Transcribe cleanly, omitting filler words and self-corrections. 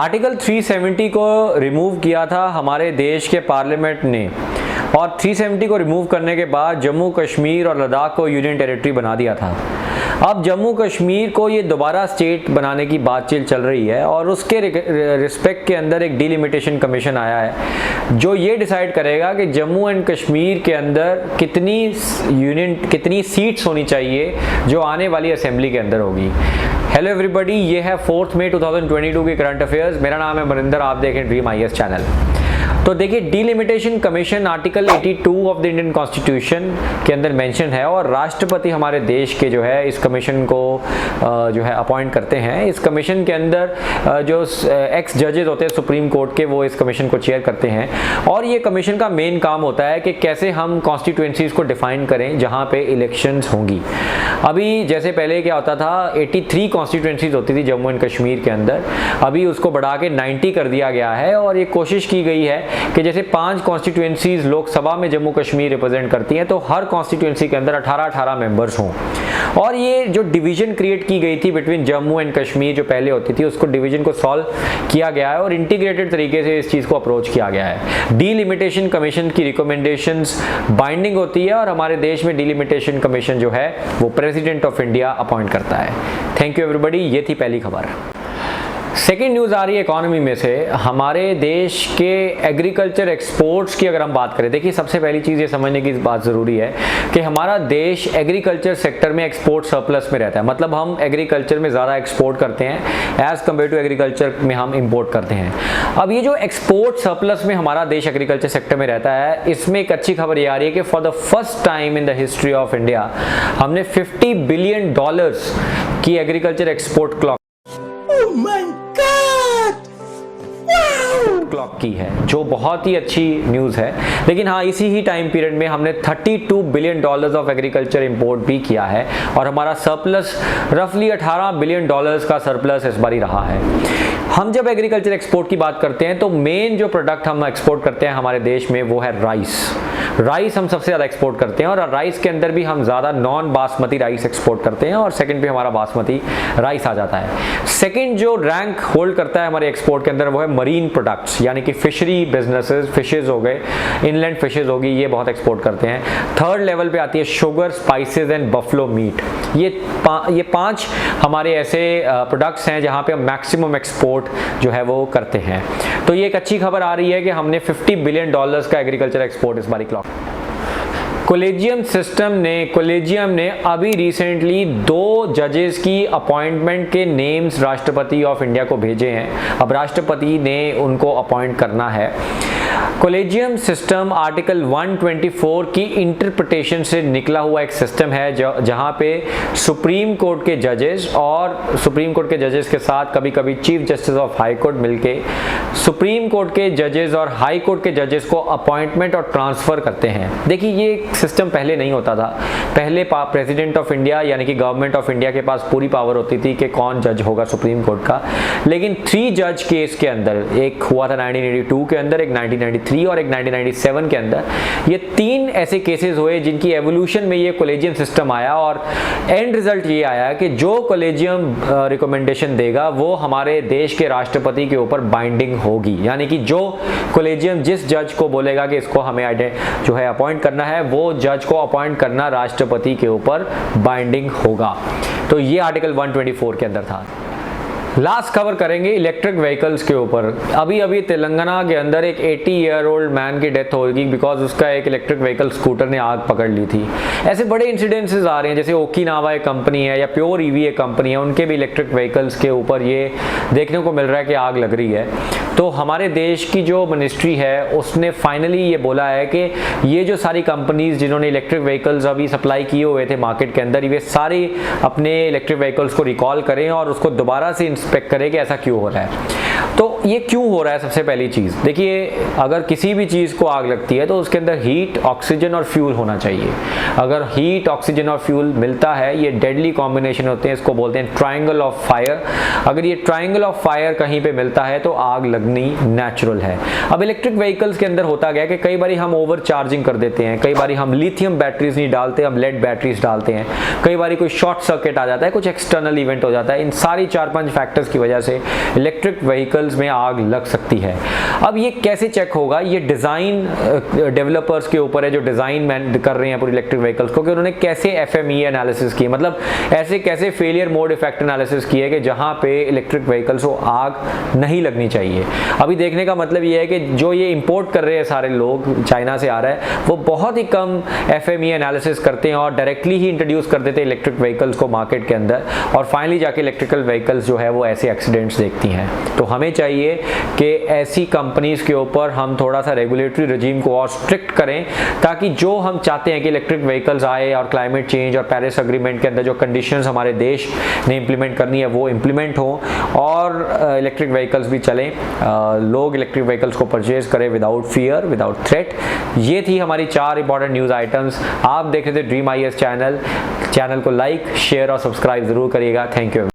Article 370 को remove किया था हमारे देश के पार्लियामेंट ने, और 370 को रिमूव करने के बाद जम्मू कश्मीर और लद्दाख को यूनियन टेरिटरी बना दिया था। अब जम्मू कश्मीर को ये दोबारा स्टेट बनाने की बातचीत चल रही है और उसके रिस्पेक्ट के अंदर एक डिलिमिटेशन कमीशन आया है जो ये डिसाइड करेगा कि जम्मू एंड कश्मीर के अंदर कितनी सीट्स होनी चाहिए जो आने वाली असेंबली के अंदर होगी। हेलो एवरीबॉडी, ये है 4 मई 2022 की करंट अफेयर्स। मेरा नाम है मनिंदर, आप देखें ड्रीम आईएएस चैनल। तो देखिए, delimitation commission article 82 of the Indian constitution के अंदर मेंशन है और राष्ट्रपति हमारे देश के जो है इस कमीशन को जो है अपॉइंट करते हैं। इस कमीशन के अंदर जो एक्स जजेस होते हैं सुप्रीम कोर्ट के, वो इस कमीशन को चेयर करते हैं और ये कमीशन का मेन काम होता है कि कैसे हम कॉन्स्टिट्यूएंसीज को डिफाइन करें जहाँ पे इलेक्शंस होंगी। अभी जैसे पहले क्या होता था, 83 कॉन्स्टिट्यूएंसीज होती थी जम्मू एंड कश्मीर के अंदर, अभी उसको बढ़ा के 90 कर दिया गया है और ये कोशिश की गई है कि जैसे 5 कॉन्स्टिट्यूएंसीज लोकसभा में जम्मू कश्मीर रिप्रेजेंट करती हैं तो हर कॉन्स्टिट्यूएंसी के अंदर 18 मेंबर्स हों। और ये जो डिवीजन क्रिएट की गई थी बिटवीन जम्मू एंड कश्मीर जो पहले होती थी, उसको डिवीजन को सॉल्व किया गया है और इंटीग्रेटेड तरीके से इस चीज़ को अप्रोच किया गया है। डिलिमिटेशन कमीशन की रिकमेंडेशंस बाइंडिंग होती है और हमारे देश में डिलिमिटेशन कमीशन जो है वो प्रेसिडेंट ऑफ इंडिया अपॉइंट करता है। थैंक यू एवरीबॉडी, ये थी पहली खबर। सेकेंड न्यूज़ आ रही है इकोनॉमी में से। हमारे देश के एग्रीकल्चर एक्सपोर्ट्स की अगर हम बात करें, देखिए सबसे पहली चीज़ ये समझने की बात ज़रूरी है कि हमारा देश एग्रीकल्चर सेक्टर में एक्सपोर्ट सरप्लस में रहता है। मतलब हम एग्रीकल्चर में ज़्यादा एक्सपोर्ट करते हैं एज़ कम्पेयर टू एग्रीकल्चर में हम इम्पोर्ट करते हैं। अब ये जो एक्सपोर्ट सरप्लस में हमारा देश एग्रीकल्चर सेक्टर में रहता है, इसमें एक अच्छी खबर ये आ रही है कि for the first time in the history of India हमने $50 बिलियन की एग्रीकल्चर एक्सपोर्ट क्लॉक की है, जो बहुत ही अच्छी न्यूज़ है। लेकिन हाँ, इसी ही टाइम पीरियड में हमने $32 बिलियन ऑफ एग्रीकल्चर इंपोर्ट भी किया है और हमारा सरप्लस रफली $18 बिलियन का सरप्लस इस बार ही रहा है। हम जब एग्रीकल्चर एक्सपोर्ट की बात करते हैं तो मेन जो प्रोडक्ट हम एक्सपोर्ट करते हैं हमारे देश में वो है राइस हम सबसे ज़्यादा एक्सपोर्ट करते हैं और राइस के अंदर भी हम ज़्यादा नॉन बासमती राइस एक्सपोर्ट करते हैं और सेकंड पे हमारा बासमती राइस आ जाता है। सेकंड जो रैंक होल्ड करता है हमारे एक्सपोर्ट के अंदर वो है मरीन प्रोडक्ट्स, यानी कि फिशरी बिजनेसेस, फिशेज हो गए, इनलैंड फिशेज होगी, ये बहुत एक्सपोर्ट करते हैं। थर्ड लेवल पे आती है sugar, spices and buffalo meat. ये 5 हमारे ऐसे प्रोडक्ट्स हैं जहाँ पे हम मैक्सिमम एक्सपोर्ट जो है वो करते हैं। तो ये एक अच्छी खबर आ रही है कि हमने $50 बिलियन का एग्रीकल्चर एक्सपोर्ट इस बार क्लॉक। कोलेजियम ने अभी रिसेंटली 2 जजेस की अपॉइंटमेंट के नेम्स राष्ट्रपति ऑफ इंडिया को भेजे हैं। अब राष्ट्रपति ने उनको अपॉइंट करना है। कोलेजियम सिस्टम आर्टिकल 124 की इंटरप्रिटेशन से निकला हुआ एक सिस्टम है जहां पे सुप्रीम कोर्ट के जजेस और सुप्रीम कोर्ट के जजेस के साथ कभी कभी chief justice of high court मिलके सुप्रीम कोर्ट के जजेस और हाई कोर्ट के जजेस को अपॉइंटमेंट और ट्रांसफर करते हैं। देखिए, ये सिस्टम पहले नहीं होता था। पहले प्रेसिडेंट ऑफ इंडिया यानी कि गवर्नमेंट ऑफ इंडिया के पास पूरी पावर होती थी कि कौन जज होगा सुप्रीम कोर्ट का। लेकिन 3 जज केस के अंदर, एक हुआ था 1982 के अंदर, एक 1993 और एक 1997 के अंदर, ये 3 ऐसे केसेस हुए जिनकी एवोल्यूशन में ये कोलेजियम सिस्टम आया और एंड रिजल्ट ये आया कि जो कोलेजियम रिकमेंडेशन देगा वो हमारे देश के राष्ट्रपति के ऊपर बाइंडिंग होगी। यानी कि जो कोलेजियम जिस जज को बोलेगा कि इसको हमें जो है अपॉइंट करना है, वो जज को अपॉइंट करना राष्ट्रपति के ऊपर बाइंडिंग होगा। तो ये आर्टिकल 124 के अंदर था। लास्ट कवर करेंगे इलेक्ट्रिक व्हीकल्स के ऊपर। अभी तेलंगाना के अंदर एक 80 ईयर ओल्ड मैन की डेथ होगी बिकॉज उसका एक इलेक्ट्रिक व्हीकल स्कूटर ने आग पकड़ ली थी। ऐसे बड़े इंसिडेंसेस आ रहे हैं, जैसे ओकिनावा एक कंपनी है या प्योर ईवी एक कंपनी है, उनके भी इलेक्ट्रिक व्हीकल्स के ऊपर ये देखने को मिल रहा है कि आग लग रही है। तो हमारे देश की जो मिनिस्ट्री है उसने फाइनली ये बोला है कि ये जो सारी कंपनीज जिन्होंने इलेक्ट्रिक व्हीकल्स अभी सप्लाई किए हुए थे मार्केट के अंदर, ये सारी अपने इलेक्ट्रिक व्हीकल्स को रिकॉल करें और उसको दोबारा से इंस्पेक्ट करें कि ऐसा क्यों हो रहा है। तो ये क्यों हो रहा है, सबसे पहली चीज़ देखिए, अगर किसी भी चीज़ को आग लगती है तो उसके अंदर हीट, ऑक्सीजन और फ्यूल होना चाहिए। अगर हीट, ऑक्सीजन और फ्यूल मिलता है, ये डेडली कॉम्बिनेशन होते हैं, इसको बोलते हैं ट्रायंगल ऑफ फायर। अगर ये ट्रायंगल ऑफ फायर कहीं पे मिलता है तो आग लगनी नेचुरल है। अब इलेक्ट्रिक व्हीकल्स के अंदर होता गया कि कई बार हम ओवर चार्जिंग कर देते हैं, कई बार हम लिथियम बैटरीज नहीं डालते, हम लेड बैटरीज डालते हैं, कई बार कोई शॉर्ट सर्किट आ जाता है, कुछ एक्सटर्नल इवेंट हो जाता है। इन सारी 4-5 फैक्टर्स की वजह से इलेक्ट्रिक व्हीकल व्हीकल्स में आग लग सकती है। अब ये कैसे चेक होगा? ये डिज़ाइन डेवलपर्स के ऊपर है जो डिज़ाइन कर रहे हैं पूरी इलेक्ट्रिक व्हीकल्स को, कि उन्होंने कैसे FME एनालिसिस की, मतलब ऐसे कैसे फेलियर मोड इफेक्ट एनालिसिस किया है कि जहां पे इलेक्ट्रिक व्हीकल्स को आग नहीं लगनी चाहिए। अभी देखने का मतलब ये है कि जो ये इंपोर्ट कर रहे हैं सारे लोग, चाइना से आ रहा है, वो बहुत ही कम FME एनालिसिस करते हैं और डायरेक्टली ही इंट्रोड्यूस कर देते हैं इलेक्ट्रिक व्हीकल्स को मार्केट के अंदर, और फाइनली जाके इलेक्ट्रिकल व्हीकल्स जो है वो ऐसे एक्सीडेंट्स देखती हैं। तो हमें चाहिए कि ऐसी कंपनीज के ऊपर हम थोड़ा सा रेगुलेटरी रजीम को और स्ट्रिक्ट करें, ताकि जो हम चाहते हैं कि इलेक्ट्रिक व्हीकल्स आए और क्लाइमेट चेंज और पेरिस एग्रीमेंट के अंदर जो कंडीशंस हमारे देश ने इंप्लीमेंट करनी है वो इंप्लीमेंट हो, और इलेक्ट्रिक व्हीकल्स भी चलें, लोग इलेक्ट्रिक व्हीकल्स को परचेज करें विदाउट फियर, विदाउट थ्रेट। ये थी हमारी 4 इंपॉर्टेंट न्यूज़ आइटम्स। आप देख रहे थे ड्रीम IAS चैनल को लाइक, शेयर और सब्सक्राइब जरूर करिएगा। Thank you.